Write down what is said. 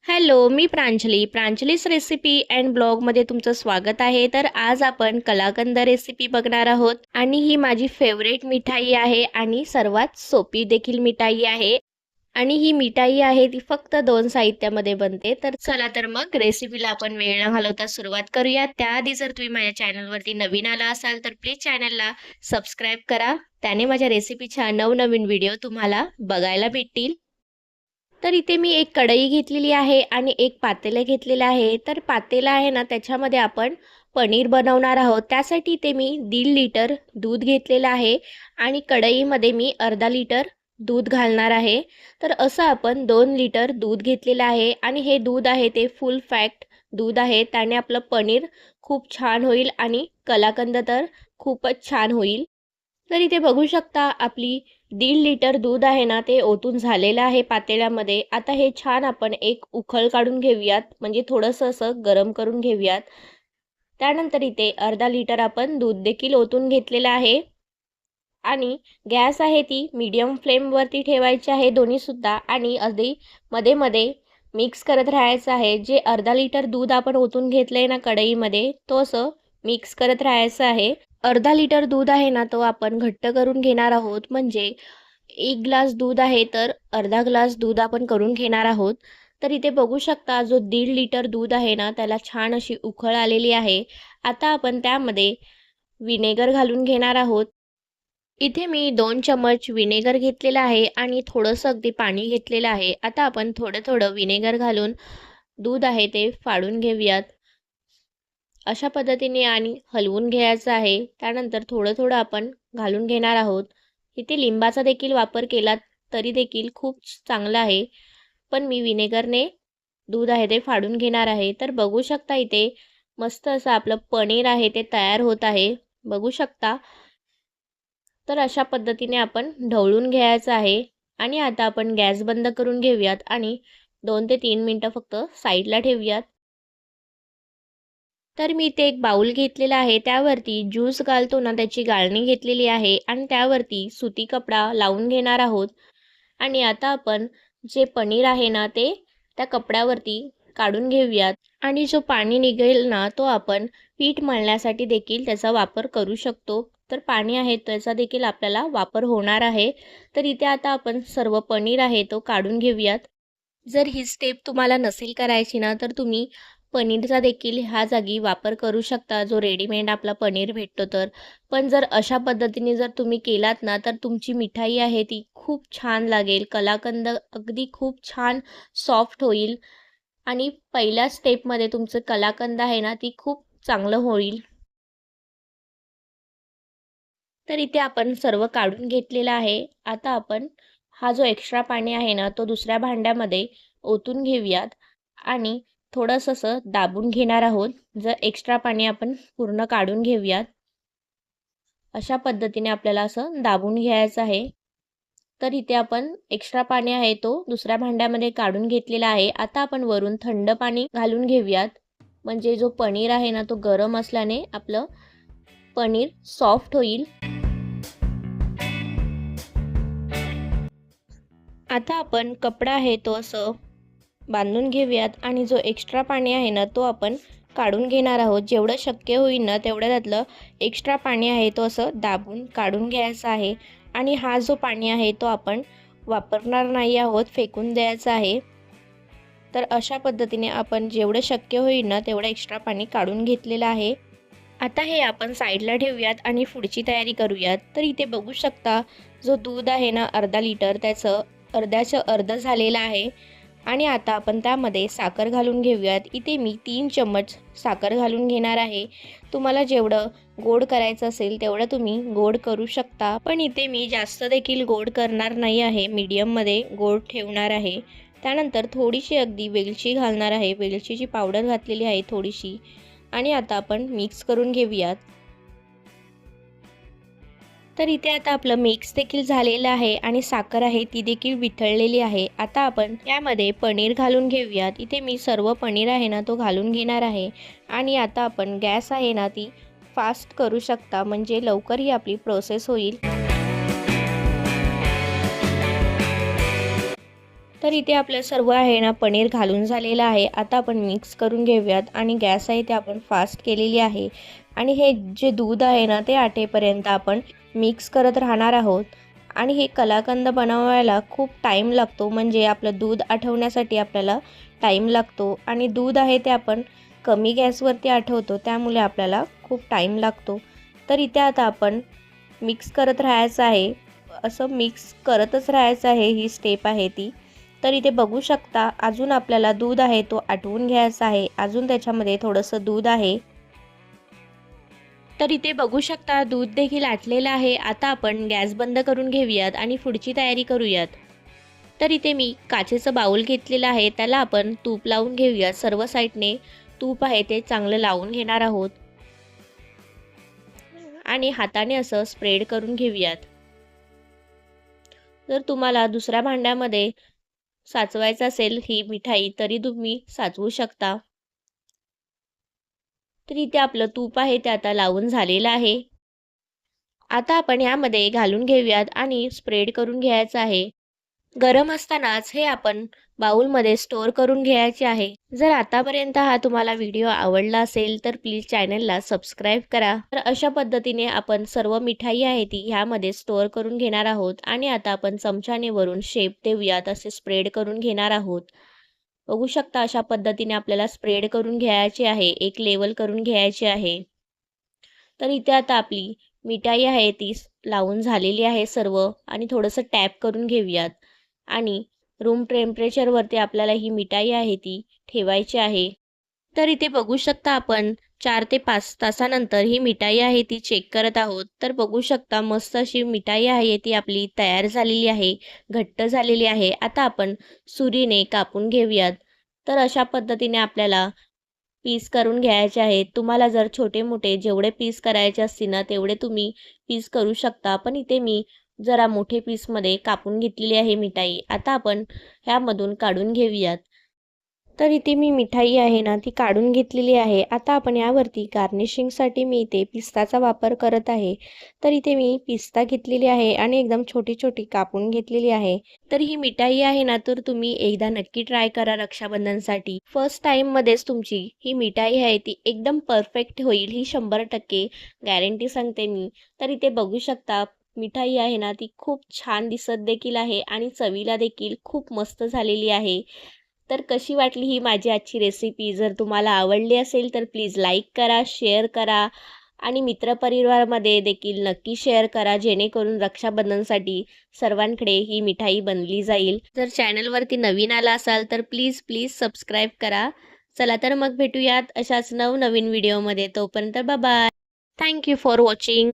Hello, me प्रांजलीस recipe and ब्लॉगमध्ये तुमचं स्वागत आहे. तर आज आपण कलाकंद रेसिपी बघणार आहोत आणि ही माझी फेवरेट मिठाई आहे आणि सर्वात सोपी देखील मिठाई आहे. आणि ही मिठाई आहे ती फक्त 2 साहित्यामध्ये बनते. तर चला तर मग रेसिपीला आपण वेळ न घालवता सुरुवात करूया. त्याआधी जर तुम्ही माझ्या चॅनलवरती नवीन आला असाल तर प्लीज चॅनलला सबस्क्राईब करा. त्याने माझ्या रेसिपीच्या नवनवीन व्हिडिओ तुम्हाला बघायला भेटतील. तर इथे मी एक कढई घेतलेली आहे आणि एक पातेलं घेतलेलं आहे. तर पातेलं आहे ना त्याच्यामध्ये आपण पनीर बनवणार आहोत. त्यासाठी इथे मी 1.5 लिटर दूध घेतलेलं आहे आणि कढईमध्ये मी अर्धा लिटर दूध घालणार आहे. तर असं आपण 2 लिटर दूध घेतलेलं आहे आणि हे दूध आहे ते फुल फॅक्ट दूध आहे. त्याने आपलं पनीर खूप छान होईल आणि कलाकंद तर खूपच छान होईल. तर इथे बघू शकता आपली 1.5 लिटर दूध आहे ना ते ओतून झालेलं आहे पातेल्यामध्ये. आता हे छान आपण एक उकळ काढून घेऊयात, म्हणजे थोडंसं असं गरम करून घेऊयात. त्यानंतर इथे अर्धा लिटर आपण दूध देखील ओतून घेतलेलं आहे आणि गॅस आहे ती मीडियम फ्लेमवरती ठेवायची आहे दोन्हीसुद्धा आणि अगदी मध्ये मध्ये मिक्स करत राहायचं आहे. जे अर्धा लिटर दूध आपण ओतून घेतलंय ना कढईमध्ये तो असं मिक्स करत राहायचं आहे. अर्धा लिटर दूध आहे ना तो आपण घट्ट करून घेणार आहोत, म्हणजे 1 ग्लास दूध आहे तर अर्धा ग्लास दूध आपण करून घेणार आहोत. तर इथे बघू शकता जो 1.5 लिटर दूध आहे ना त्याला छान अशी उकळ आलेली आहे. आता आपण त्यामध्ये विनेगर घालून घेणार आहोत. इथे मी 2 चम्मच विनेगर घेतलेलं आहे आणि थोडंसं अगदी पाणी घेतलेलं आहे. आता आपण थोडं थोडं विनेगर घालून दूध आहे ते फाडून घेऊयात. अशा पद्धतीने आणि हलवून घ्यायचं आहे. त्यानंतर थोडं थोडं आपण घालून घेणार आहोत. इथे लिंबाचा देखील वापर केला तरी देखील खूप चांगला आहे, पण मी विनेगरने दूध आहे ते फाडून घेणार आहे. तर बघू शकता इथे मस्त असं आपलं पनीर आहे ते तयार होत आहे, बघू शकता. तर अशा पद्धतीने आपण ढवळून घ्यायचं आहे आणि आता आपण गॅस बंद करून घेऊयात आणि 2 ते 3 मिनटं फक्त साईडला ठेवूयात. तर मी इथे एक बाउल घेतलेला आहे, त्यावरती ज्यूस घालतो ना त्याची गाळणी घेतलेली आहे आणि त्यावरती सुती कपडा लावून घेणार आहोत. आणि आता आपण जे पनीर आहे ना ते त्या कपड्यावरती काढून घेऊयात आणि जो पाणी निघेल ना तो आपण पीठ मळण्यासाठी देखील त्याचा वापर करू शकतो. तर पाणी आहे त्याचा देखील आपल्याला वापर होणार आहे. तर इथे आता आपण सर्व पनीर आहे तो काढून घेऊयात. जर ही स्टेप तुम्हाला नसेल करायची ना तर तुम्ही पनीरचा देखील ह्या जागी वापर करू शकता, जो रेडीमेड आपला पनीर भेटतो तर. पण जर अशा पद्धतीने जर तुम्ही केलात ना तर तुमची मिठाई आहे ती खूप छान लागेल. कलाकंद अगदी खूप छान सॉफ्ट होईल आणि पहिल्या स्टेपमध्ये तुमचं कलाकंद आहे ना ती खूप चांगलं होईल. तर इथे आपण सर्व काढून घेतलेलं आहे. आता आपण हा जो एक्स्ट्रा पाणी आहे ना तो दुसऱ्या भांड्यामध्ये ओतून घेऊयात आणि थोडंसं असं दाबून घेणार आहोत. जर एक्स्ट्रा पाणी आपण पूर्ण काढून घेऊयात. अशा पद्धतीने आपल्याला असं दाबून घ्यायचं आहे. तर इथे आपण एक्स्ट्रा पाणी आहे तो दुसऱ्या भांड्यामध्ये काढून घेतलेला आहे. आता आपण वरून थंड पाणी घालून घेऊयात, म्हणजे जो पनीर आहे ना तो गरम असल्याने आपलं पनीर सॉफ्ट होईल. आता आपण कपडा आहे तो असं बांधून घेऊयात आणि जो एक्स्ट्रा पाणी आहे ना तो आपण काढून घेणार आहोत. जेवढं शक्य होईल ना तेवढं त्यातलं एक्स्ट्रा पाणी आहे तो असं दाबून काढून घ्यायचं आहे. आणि हा जो पाणी आहे तो आपण वापरणार नाही आहोत, फेकून द्यायचा आहे. तर अशा पद्धतीने आपण जेवढं शक्य होईल ना तेवढं एक्स्ट्रा पाणी काढून घेतलेलं आहे. आता हे आपण साईडला ठेवूयात आणि पुढची तयारी करूयात. तर इथे बघू शकता जो दूध आहे ना अर्धा लिटर त्याचं अर्ध्याचं अर्ध झालेलं आहे. आणि आता आपण त्यामध्ये साखर घालून घेऊयात. इथे मी 3 चम्मच साखर घालून घेणार आहे. तुम्हाला जेवढं गोड करायचं असेल तेवढं तुम्ही गोड करू शकता, पण इथे मी जास्त देखील गोड करणार नाही आहे, मीडियममध्ये गोड ठेवणार आहे. त्यानंतर थोडीशी अगदी वेलची घालणार आहे, वेलचीची पावडर घातलेली आहे थोडीशी. आणि आता आपण मिक्स करून घेऊयात. तर इथे आता आपलं मिक्स देखील झालेलं आहे आणि साखर आहे ती देखील वितळलेली आहे. आता आपण यामध्ये पनीर घालून घेऊयात. इथे मी सर्व पनीर आहे ना तो घालून घेणार आहे आणि आता आपण गॅस आहे ना ती फास्ट करू शकता, म्हणजे लवकर ही आपली प्रोसेस होईल. तर इथे आपलं सर्व आहे ना पनीर घालून झालेलं आहे। आता आपण मिक्स करून घेऊयात आणि गॅस आहे ते आपण फास्ट केलेली आहे आणि हे जे दूध आहे ना ते आटेपर्यंत आपण मिक्स करत राहणार आहोत। आणि हे कलाकंद बनवायला खूप टाईम लागतो, म्हणजे आपलं दूध आटवण्यासाठी आपल्याला टाईम लागतो आणि दूध आहे ते आपण कमी गॅसवरती आटवतो, त्यामुळे आपल्याला खूप टाईम लागतो। तर इथे आता आपण मिक्स करत राहायचं आहे, असं मिक्स करतच राहायचं आहे, ही स्टेप आहे ती। तर इथे बघू शकता अजून आपल्याला दूध आहे तो आटवून घ्यायचा आहे, अजून त्याच्यामध्ये थोडंसं दूध आहे। तर इथे बघू शकता दूध देखील आटलेलं आहे। आता आपण गॅस बंद करून घेऊयात आणि पुढची तयारी करूयात। तर इथे मी काचेचं बाउल घेतलेलं आहे, त्याला आपण तूप लावून घेऊयात। सर्व साईडने तूप आहे ते चांगलं लावून घेणार आहोत आणि हाताने असं स्प्रेड करून घेऊयात। जर तुम्हाला दुसऱ्या भांड्यामध्ये साचवायचं असेल ही मिठाई तरी तुम्ही साचवू शकता। तर इथे आपलं तूप आहे ते आता लावून झालेलं आहे। आता आपण यामध्ये घालून घेऊयात आणि स्प्रेड करून घ्यायचं आहे। गरम असतानाच हे आपण बाउलमध्ये स्टोअर करून घ्यायचे आहे। जर आतापर्यंत हा तुम्हाला व्हिडिओ आवडला असेल तर प्लीज चॅनलला सबस्क्राईब करा। तर अशा पद्धतीने आपण सर्व मिठाई आहे ती ह्यामध्ये स्टोअर करून घेणार आहोत आणि आता आपण चमच्याने वरून शेप देऊयात, असे स्प्रेड करून घेणार आहोत। बघू शकता अशा पद्धतीने आपल्याला स्प्रेड करून घ्यायचे आहे, एक लेवल करून घ्यायचे आहे। तर इथे आता आपली मिठाई आहे ती लावून झालेली आहे सर्व आणि थोडंसं टॅप करून घेऊयात आणि रूम टेम्परेचरवरती आपल्याला ही मिठाई आहे ती ठेवायची आहे। तर इथे बघू शकता आपण 4 ते 5 तासानंतर ही मिठाई आहे ती चेक करत आहोत। तर बघू शकता मस्त अशी मिठाई आहे ती आपली तयार झालेली आहे, घट्ट झालेली आहे। आता आपण सुरीने कापून घेऊयात। तर अशा पद्धतीने आपल्याला पीस करून घ्यायचे आहेत। तुम्हाला जर छोटे-मोठे जेवढे पीस करायचे असतील ना तेवढे तुम्ही पीस करू शकता, पण इथे मी जरा मोठे पीसमध्ये कापून घेतलेली आहे मिठाई। आता आपण ह्यामधून काढून घेऊयात। तर इथे मी मिठाई आहे ना ती काढून घेतलेली आहे। आता आपण यावरती गार्निशिंगसाठी मी इथे पिस्ताचा वापर करत आहे। तर इथे मी पिस्ता घेतलेली आहे आणि एकदम छोटी-छोटी कापून घेतलेली आहे। तर ही मिठाई आहे ना तर तुम्ही एकदा नक्की ट्राय करा रक्षाबंधनसाठी। फर्स्ट टाईममध्येच तुमची ही मिठाई आहे ती एकदम परफेक्ट होईल, ही 100% गॅरंटी सांगते मी। तर इथे बघू शकता मिठाई आहे ना ती खूप छान दिसत देखील आहे आणि चवीला देखील खूप मस्त झालेली आहे। तर कशी वाटली ही माझी आजची रेसिपी? जर तुम्हाला आवडली असेल तर प्लीज लाईक करा, शेअर करा आणि मित्रपरिवारामध्ये देखील नक्की शेअर करा, जेणेकरून रक्षाबंधनसाठी सर्वांकडे ही मिठाई बनली जाईल। जर चॅनलवरती नवीन आला असाल तर प्लीज प्लीज सबस्क्राईब करा। चला तर मग भेटूयात अशाच नवनवीन व्हिडिओमध्ये, तोपर्यंत bye bye. Thank you for watching.